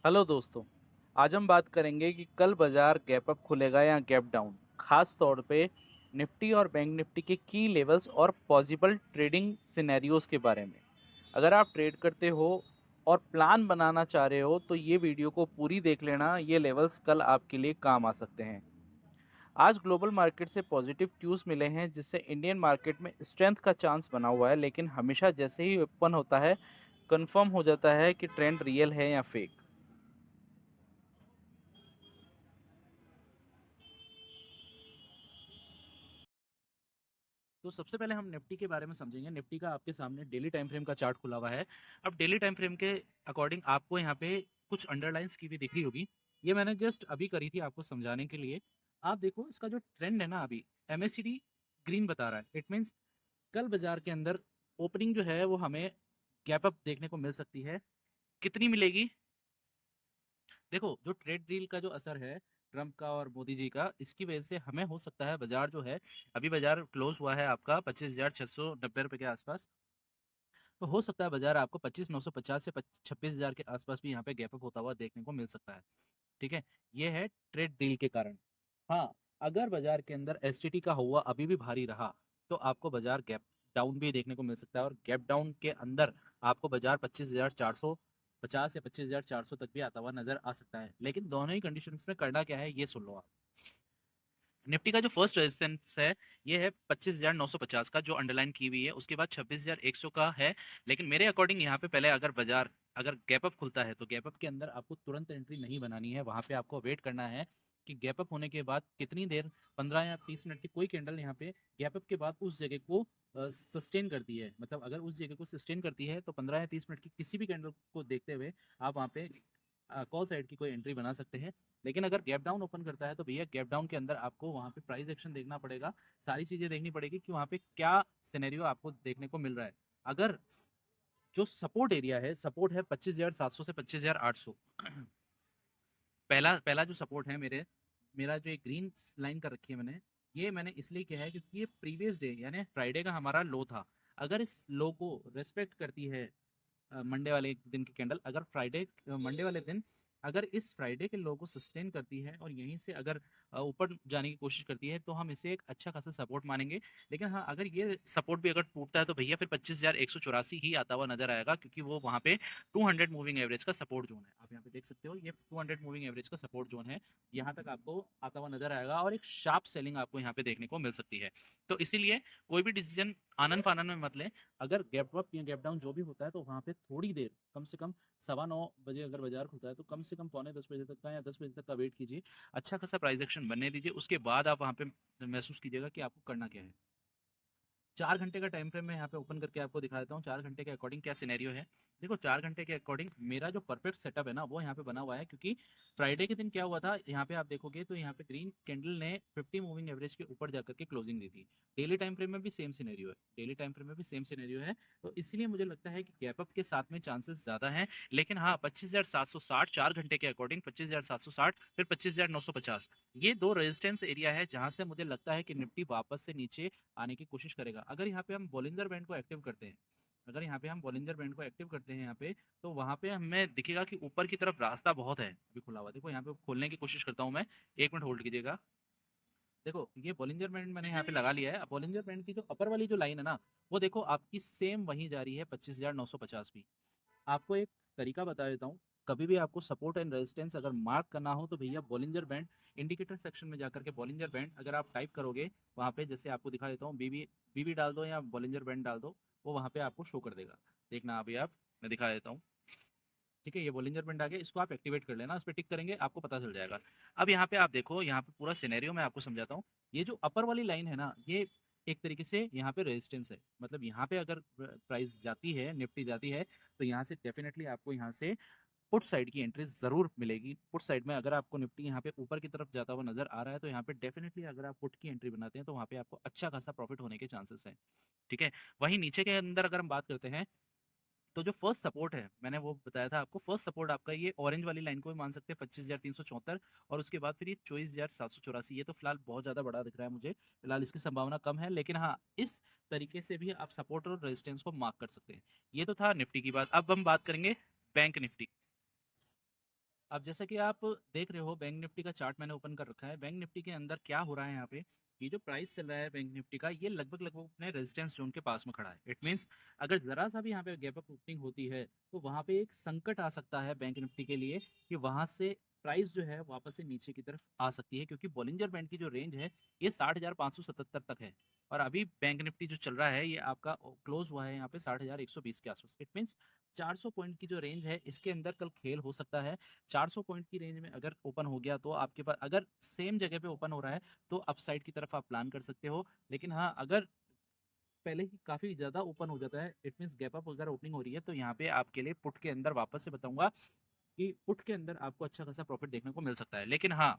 Hello दोस्तों। आज हम बात करेंगे कि कल बाजार गैप अप खुलेगा या गैप डाउन, खास तौर पे निफ्टी और बैंक निफ्टी के की लेवल्स और पॉसिबल ट्रेडिंग सिनेरियोज के बारे में। अगर आप ट्रेड करते हो और प्लान बनाना चाह रहे हो तो ये वीडियो को पूरी देख लेना, ये लेवल्स कल आपके लिए काम आ सकते हैं। आज ग्लोबल मार्केट से पॉजिटिव क्यूज मिले हैं जिससे इंडियन मार्केट में स्ट्रेंथ का चांस बना हुआ है, लेकिन हमेशा जैसे ही ओपन होता है कंफर्म हो जाता है कि ट्रेंड रियल है या फेक। तो सबसे पहले हम निफ्टी के बारे में समझेंगे। निफ्टी का आपके सामने डेली टाइम फ्रेम का चार्ट खुला हुआ है। अब डेली टाइम फ्रेम के अकॉर्डिंग आपको यहाँ पे कुछ अंडरलाइंस की भी दिख रही होगी। ये मैंने जस्ट अभी करी थी आपको समझाने के लिए। आप देखो इसका जो ट्रेंड है ना, अभी एमएससीडी ग्रीन बता रहा है। इट मीन्स कल बाजार के अंदर ओपनिंग जो है वो हमें गैप अप देखने को मिल सकती है। कितनी मिलेगी? देखो, जो ट्रेड डील का जो असर है ट्रम्प का और मोदी जी का, इसकी वजह से हमें हो सकता है बाजार जो है, अभी बाजार क्लोज हुआ है आपका 25,690 रुपये के आसपास। तो हो सकता है बाजार आपको 25,950 से 26,000 के आसपास भी यहाँ पे गैप अप होता हुआ देखने को मिल सकता है। ठीक है, ये है ट्रेड डील के कारण। हाँ, अगर बाजार के अंदर एसटीटी का हुआ अभी भी भारी रहा तो आपको बाजार गैप डाउन भी देखने को मिल सकता है, और गैप डाउन के अंदर आपको बाजार 25,450 या 25,400 तक भी आता हुआ नजर आ सकता है। लेकिन दोनों ही कंडीशंस में करना क्या है ये सुन लो आप। निफ्टी का जो फर्स्ट रेजिस्टेंस है ये है 25,950 का, जो अंडरलाइन की हुई है। उसके बाद 26,100 का है। लेकिन मेरे अकॉर्डिंग यहाँ पे पहले अगर बाजार अगर गैप अप खुलता है तो गैप अप के अंदर आपको तुरंत एंट्री नहीं बनानी है। वहाँ पे आपको वेट करना है कि गैप अप होने के बाद कितनी देर, 15 या 30 मिनट की कोई कैंडल यहाँ पे गैप अप के बाद उस जगह को सस्टेन करती है। मतलब अगर उस जगह को सस्टेन करती है तो 15 या 30 मिनट की किसी भी कैंडल को देखते हुए आप वहाँ पे कॉल साइड की कोई एंट्री बना सकते हैं। लेकिन अगर गैप डाउन ओपन करता है तो भैया गैप डाउन के अंदर आपको वहाँ पे प्राइस एक्शन देखना पड़ेगा। सारी चीजें देखनी पड़ेगी कि वहाँ पे क्या सिनेरियो आपको देखने को मिल रहा है। अगर जो सपोर्ट एरिया है, सपोर्ट है 25,700 से 25,800। पहला पहला जो सपोर्ट है मेरा जो एक ग्रीन लाइन कर रखी है मैंने, ये मैंने इसलिए किया है क्योंकि ये प्रीवियस डे यानी फ्राइडे का हमारा लो था। अगर इस लो को रेस्पेक्ट करती है मंडे वाले दिन की कैंडल, अगर मंडे वाले दिन अगर इस फ्राइडे के लो को सस्टेन करती है और यहीं से अगर ऊपर जाने की कोशिश करती है तो हम इसे एक अच्छा खासा सपोर्ट मानेंगे। लेकिन हाँ, अगर ये सपोर्ट भी अगर टूटता है तो भैया फिर 25,184 ही आता हुआ नजर आएगा, क्योंकि वो वहाँ पे 200 मूविंग एवरेज का सपोर्ट जोन है। आप यहाँ पे देख सकते हो, ये 200 मूविंग एवरेज का सपोर्ट जोन है। यहाँ तक आपको आता हुआ नजर आएगा और एक शार्प सेलिंग आपको यहाँ पे देखने को मिल सकती है। तो इसीलिए कोई भी डिसीजन आनन फानन में मत लें। अगर गैप अप या गैप डाउन जो भी होता है तो वहाँ पे थोड़ी देर, कम से कम 9:15 बजे अगर बाजार खुलता है तो कम से कम पौने 10 बजे तक का या 10 बजे तक का वेट कीजिए। अच्छा खासा प्राइस एक्शन बनने दीजिए, उसके बाद आप वहाँ पे महसूस कीजिएगा कि आपको करना क्या है। 4 घंटे का टाइम फ्रेम मैं यहाँ पे ओपन करके आपको दिखा देता हूँ 4 घंटे के अकॉर्डिंग क्या सिनेरियो है। देखो, 4 घंटे के अकॉर्डिंग मेरा जो परफेक्ट सेटअप है ना वो यहाँ पे बना हुआ है, क्योंकि फ्राइडे के दिन क्या हुआ था, यहाँ पे आप देखोगे तो यहाँ पे ग्रीन कैंडल ने 50 मूविंग एवरेज के ऊपर जाकर के क्लोजिंग दी थी। डेली टाइम फ्रेम में भी सेम सिनेरियो है, डेली टाइम फ्रेम में भी सेम सिनेरियो है। तो इसलिए मुझे लगता है कि गैप अप के साथ में चांसेस ज्यादा हैं। लेकिन हाँ, 25,760 4 घंटे के अकॉर्डिंग, 25,760 फिर 25,950, ये दो रेजिस्टेंस एरिया है जहां से मुझे लगता है कि निफ्टी वापस से नीचे आने की कोशिश करेगा। अगर यहाँ पे हम बॉलिंजर बैंड को एक्टिव करते हैं, अगर यहाँ पे हम बॉलिंजर बैंड को एक्टिव करते हैं यहाँ पे, तो वहाँ पे हमें दिखेगा कि ऊपर की तरफ रास्ता बहुत है अभी खुला हुआ। देखो यहाँ पे खोलने की कोशिश करता हूँ मैं, 1 मिनट होल्ड कीजिएगा। देखो, ये बॉलिंजर बैंड मैंने यहाँ पे लगा लिया है। बॉलिंजर बैंड की जो अपर वाली जो लाइन है ना, वो देखो आपकी सेम वहीं जा रही है 25,950 भी। आपको एक तरीका बता देता हूँ। कभी भी आपको सपोर्ट एंड रेजिस्टेंस अगर मार्क करना हो तो भैया बॉलिंजर बैंड इंडिकेटर सेक्शन में जाकर के बॉलिंजर बैंड अगर आप टाइप करोगे वहाँ पे, जैसे आपको दिखा देता हूँ, बीबी बीबी डाल दो या बॉलिंजर बैंड डाल दो, वो वहाँ पे आपको शो कर देगा। देखना अभी आप, मैं दिखा देता हूँ। ठीक है, ये बॉलिंजर बैंड आ गया, इसको आप एक्टिवेट कर लेना, उस पर टिक करेंगे आपको पता चल जाएगा। अब यहाँ पे आप देखो, यहाँ पे पूरा सिनेरियो मैं आपको समझाता हूँ। ये जो अपर वाली लाइन है ना, ये एक तरीके से यहाँ पे रेजिस्टेंस है। मतलब यहाँ पे अगर प्राइस जाती है, निफ्टी जाती है, तो यहाँ से डेफिनेटली आपको यहाँ से पुट साइड की एंट्री जरूर मिलेगी। पुट साइड में अगर आपको निफ्टी यहाँ पे ऊपर की तरफ जाता हुआ नजर आ रहा है तो यहाँ पे डेफिनेटली अगर आप पुट की एंट्री बनाते हैं तो वहाँ पे आपको अच्छा खासा प्रॉफिट होने के चांसेस है। ठीक है, वहीं नीचे के अंदर अगर हम बात करते हैं तो जो फर्स्ट सपोर्ट है मैंने वो बताया था आपको, फर्स्ट सपोर्ट आपका ये ऑरेंज वाली लाइन को भी मान सकते हैं 25,374, और उसके बाद फिर ये 24,784। ये तो फिलहाल बहुत ज़्यादा बड़ा दिख रहा है मुझे, फिलहाल इसकी संभावना कम है, लेकिन हाँ, इस तरीके से भी आप सपोर्ट और रेजिस्टेंस को मार्क कर सकते हैं। ये तो था निफ्टी की बात। अब हम बात करेंगे बैंक निफ्टी। अब जैसा कि आप देख रहे हो बैंक निफ्टी का चार्ट मैंने ओपन कर रखा है। बैंक निफ्टी के अंदर क्या हो रहा है यहाँ पे, ये जो प्राइस चल रहा है बैंक निफ्टी का, ये लगभग लगभग अपने रेजिस्टेंस जोन के पास में खड़ा है। इट मीन्स अगर ज़रा सा भी यहाँ पे गैप अप ओपनिंग होती है तो वहाँ पे एक संकट आ सकता है बैंक निफ्टी के लिए कि वहाँ से प्राइस जो है वापस से नीचे की तरफ आ सकती है, क्योंकि बॉलिंजर बैंड की जो रेंज है ये 60,577 तक है। और अभी बैंक निफ्टी जो चल रहा है ये आपका क्लोज हुआ है यहाँ पे 60,120 के आसपास। इट मीन्स 400 पॉइंट की जो रेंज है इसके अंदर कल खेल हो सकता है। 400 पॉइंट की रेंज में अगर ओपन हो गया तो आपके पास, अगर सेम जगह पे ओपन हो रहा है तो अपसाइड की तरफ आप प्लान कर सकते हो। लेकिन हाँ, अगर पहले ही काफ़ी ज़्यादा ओपन हो जाता है, इट मीन्स गैप अप अगर ओपनिंग हो रही है, तो यहाँ पे आपके लिए पुट के अंदर वापस से बताऊंगा कि पुट के अंदर आपको अच्छा खासा प्रॉफिट देखने को मिल सकता है। लेकिन हाँ,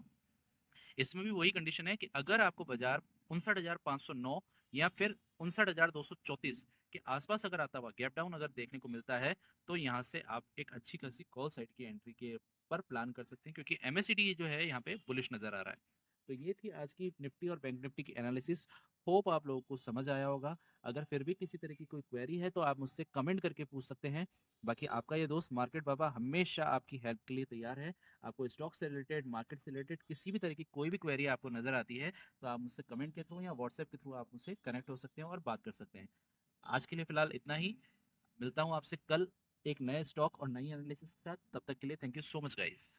इसमें भी वही कंडीशन है कि अगर आपको बाजार 59,509 या फिर 59,234 के आसपास अगर आता हुआ गैप डाउन अगर देखने को मिलता है, तो यहाँ से आप एक अच्छी खासी कॉल साइड की एंट्री के पर प्लान कर सकते हैं, क्योंकि एमएसीडी जो है यहाँ पे बुलिश नजर आ रहा है। तो ये थी आज की निफ्टी और बैंक निफ्टी की एनालिसिस। होप आप लोगों को समझ आया होगा। अगर फिर भी किसी तरह की कोई क्वेरी है तो आप मुझसे कमेंट करके पूछ सकते हैं। बाकी आपका ये दोस्त मार्केट बाबा हमेशा आपकी हेल्प के लिए तैयार है। आपको स्टॉक से रिलेटेड, मार्केट से रिलेटेड किसी भी तरह की कोई भी क्वेरी आपको नज़र आती है तो आप मुझसे कमेंट के थ्रू या व्हाट्सएप के थ्रू आप मुझसे कनेक्ट हो सकते हैं और बात कर सकते हैं। आज के लिए फ़िलहाल इतना ही। मिलता हूँ आपसे कल एक नए स्टॉक और नई एनालिसिस के साथ। तब तक के लिए thank you so much guys.